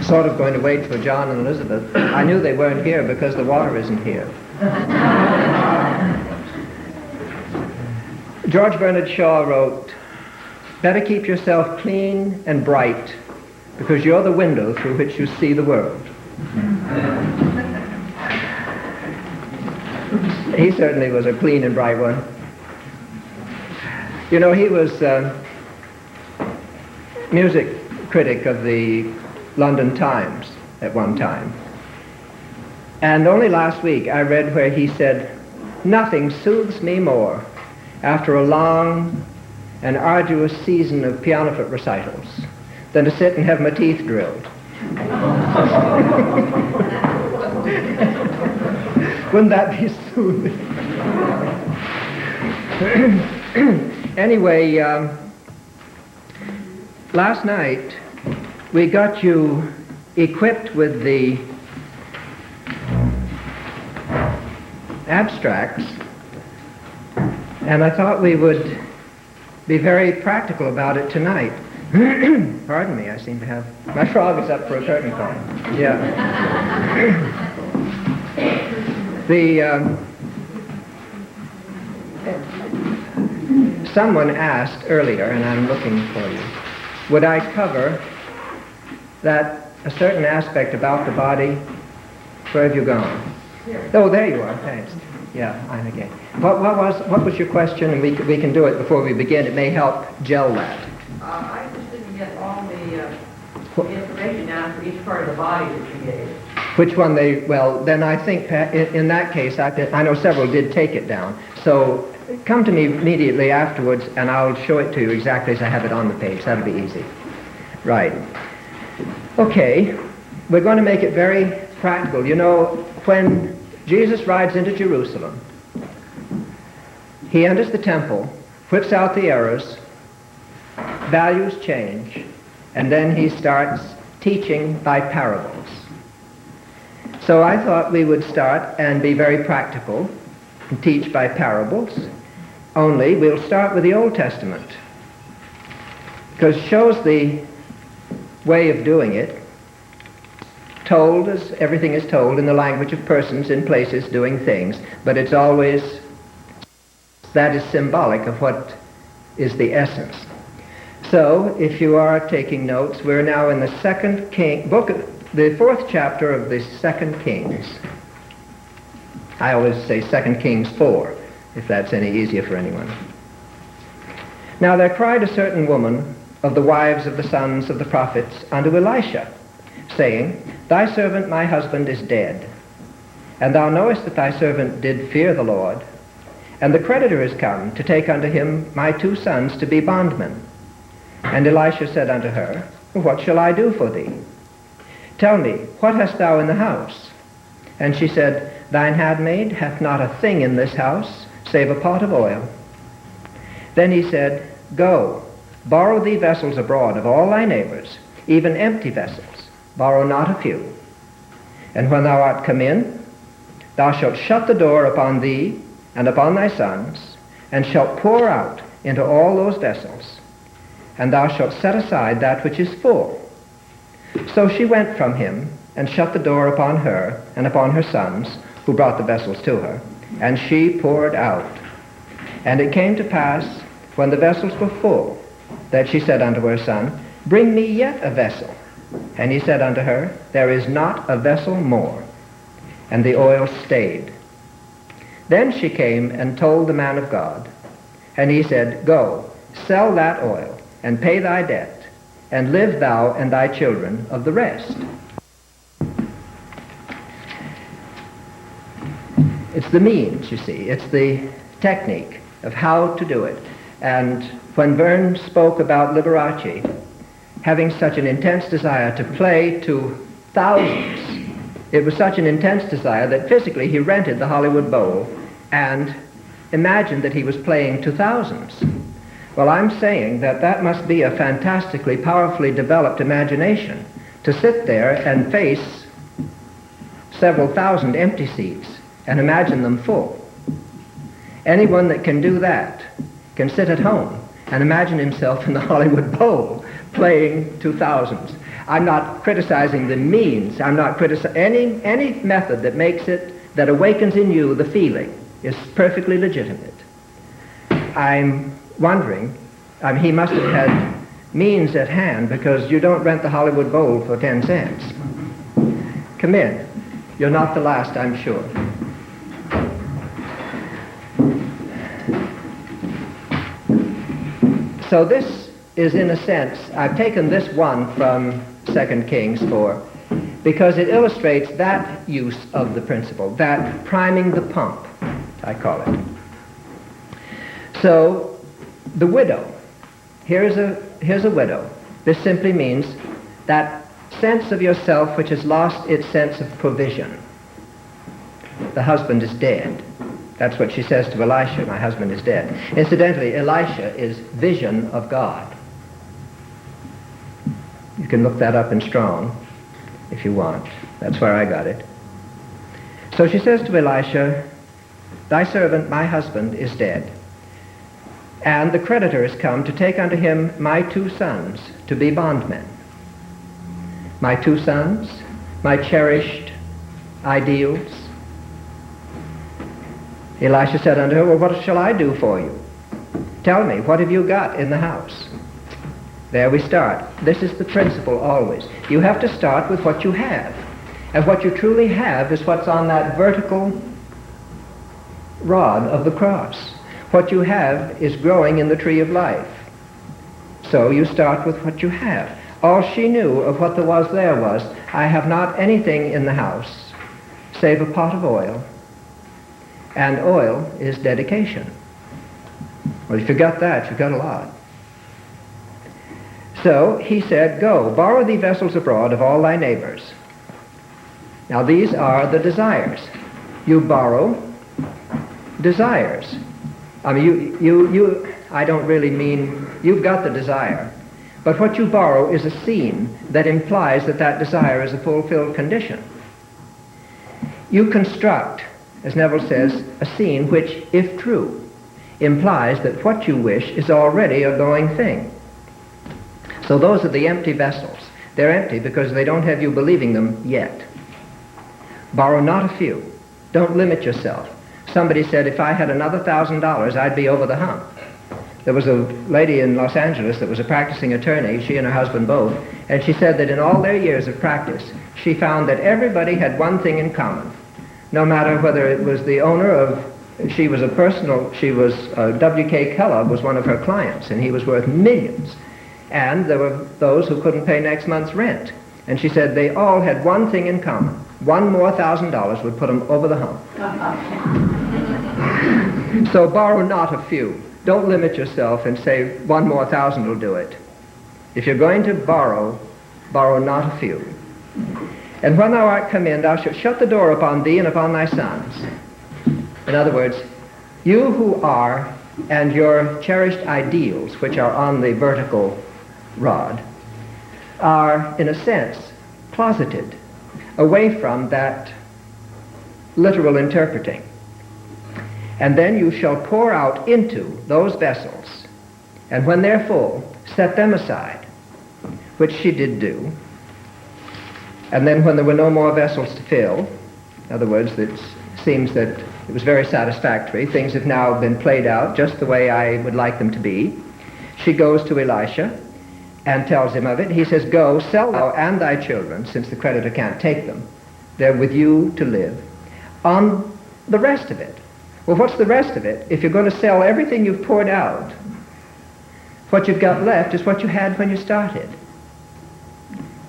sort of going to wait for John and Elizabeth. I knew they weren't here because the water isn't here. George Bernard Shaw wrote, "Better keep yourself clean and bright, because you're the window through which you see the world." He certainly was a clean and bright one. You know, he was music critic of the London Times at one time. And only last week I read where he said, "Nothing soothes me more after a long and arduous season of pianoforte recitals than to sit and have my teeth drilled." Wouldn't that be soothing? Anyway, last night we got you equipped with the abstracts, and I thought we would be very practical about it tonight. Pardon me, I seem to have... My frog is up for a curtain call. Yeah. Someone asked earlier, and I'm looking for you, would I cover that a certain aspect about the body? Where have you gone? Here. Oh, there you are. Thanks. Yeah, I'm again. What was your question? And we can do it before we begin. It may help gel that. I just didn't get all the information down for each part of the body that you gave. Which one they... Well, then I think in that case, I know several did take it down. So come to me immediately afterwards, and I'll show it to you exactly as I have it on the page. That'll be easy. Right. Okay. We're going to make it very practical. You know, when Jesus rides into Jerusalem, he enters the temple, whips out the arrows, values change, and then he starts teaching by parables. So I thought we would start and be very practical and teach by parables, only we'll start with the Old Testament, because it shows the way of doing it, told as everything is told in the language of persons in places doing things, but it's always, that is symbolic of what is the essence. So, if you are taking notes, we're now in the the fourth chapter of the 2 Kings. I always say 2 Kings 4, if that's any easier for anyone. Now there cried a certain woman of the wives of the sons of the prophets unto Elisha, saying, Thy servant my husband is dead, and thou knowest that thy servant did fear the Lord, and the creditor is come to take unto him my 2 sons to be bondmen. And Elisha said unto her, What shall I do for thee? Tell me, what hast thou in the house? And she said, Thine handmaid hath not a thing in this house, save a pot of oil. Then he said, Go, borrow thee vessels abroad of all thy neighbors, even empty vessels, borrow not a few. And when thou art come in, thou shalt shut the door upon thee and upon thy sons, and shalt pour out into all those vessels, and thou shalt set aside that which is full. So she went from him, and shut the door upon her and upon her sons, who brought the vessels to her, and she poured out. And it came to pass, when the vessels were full, that she said unto her son, Bring me yet a vessel. And he said unto her, There is not a vessel more. And the oil stayed. Then she came and told the man of God, and he said, Go, sell that oil, and pay thy debt, and live thou and thy children of the rest. It's the means, you see. It's the technique of how to do it. And when Verne spoke about Liberace having such an intense desire to play to thousands, it was such an intense desire that physically he rented the Hollywood Bowl and imagined that he was playing to thousands. Well, I'm saying that that must be a fantastically, powerfully developed imagination to sit there and face several thousand empty seats and imagine them full. Anyone that can do that can sit at home and imagine himself in the Hollywood Bowl playing to thousands. I'm not criticizing the means. I'm not criticizing any method that makes it, that awakens in you the feeling is perfectly legitimate. I'm wondering, he must have had means at hand, because you don't rent the Hollywood Bowl for 10 cents. Come in. You're not the last, I'm sure. So this is, in a sense, I've taken this one from 2 Kings 4 because it illustrates that use of the principle, that priming the pump, I call it. So the widow, here's a widow. This simply means that sense of yourself which has lost its sense of provision. The husband is dead. That's what she says to Elisha, my husband is dead. Incidentally, Elisha is vision of God. You can look that up in Strong if you want. That's where I got it. So she says to Elisha, thy servant, my husband, is dead. And the creditor is come to take unto him my 2 sons to be bondmen. My 2 sons, my cherished ideals. Elisha said unto her, well, what shall I do for you? Tell me, what have you got in the house? There we start. This is the principle always. You have to start with what you have. And what you truly have is what's on that vertical rod of the cross. What you have is growing in the tree of life. So you start with what you have. All she knew of what there was, I have not anything in the house save a pot of oil. And oil is dedication. Well, if you got that, you got a lot. So he said, go, borrow thee vessels abroad of all thy neighbors. Now these are the desires. You borrow desires. I mean, I don't really mean, you've got the desire. But what you borrow is a scene that implies that that desire is a fulfilled condition. You construct, as Neville says, a scene which, if true, implies that what you wish is already a going thing. So those are the empty vessels. They're empty because they don't have you believing them yet. Borrow not a few. Don't limit yourself. Somebody said, if I had another $1,000, I'd be over the hump. There was a lady in Los Angeles that was a practicing attorney, she and her husband both, and she said that in all their years of practice, she found that everybody had one thing in common. No matter whether it was the owner of, W.K. Kellogg was one of her clients, and he was worth millions. And there were those who couldn't pay next month's rent. And she said they all had one thing in common. One more $1,000 would put them over the hump. So borrow not a few. Don't limit yourself and say one more 1,000 will do it. If you're going to borrow, borrow not a few. And when thou art come in, thou shalt shut the door upon thee and upon thy sons. In other words, you who are, and your cherished ideals, which are on the vertical rod, are, in a sense, closeted away from that literal interpreting. And then you shall pour out into those vessels, and when they're full, set them aside, which she did do. And then when there were no more vessels to fill, in other words, it seems that it was very satisfactory, things have now been played out just the way I would like them to be, she goes to Elisha and tells him of it. He says, go, sell thou and thy children, since the creditor can't take them. They're with you to live. On the rest of it. Well, what's the rest of it? If you're going to sell everything you've poured out, what you've got left is what you had when you started.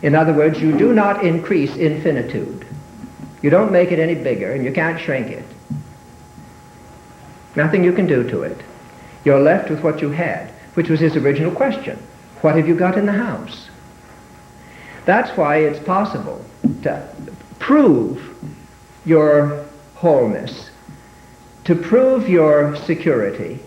In other words, you do not increase infinitude. You don't make it any bigger, and you can't shrink it. Nothing you can do to it. You're left with what you had, which was his original question. What have you got in the house? That's why it's possible to prove your wholeness, to prove your security.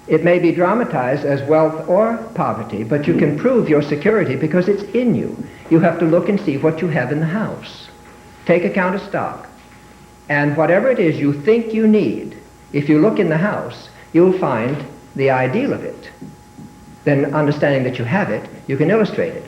It may be dramatized as wealth or poverty, but you can prove your security because it's in you. You have to look and see what you have in the house. Take account of stock. And whatever it is you think you need, if you look in the house, you'll find the ideal of it. Then understanding that you have it, you can illustrate it.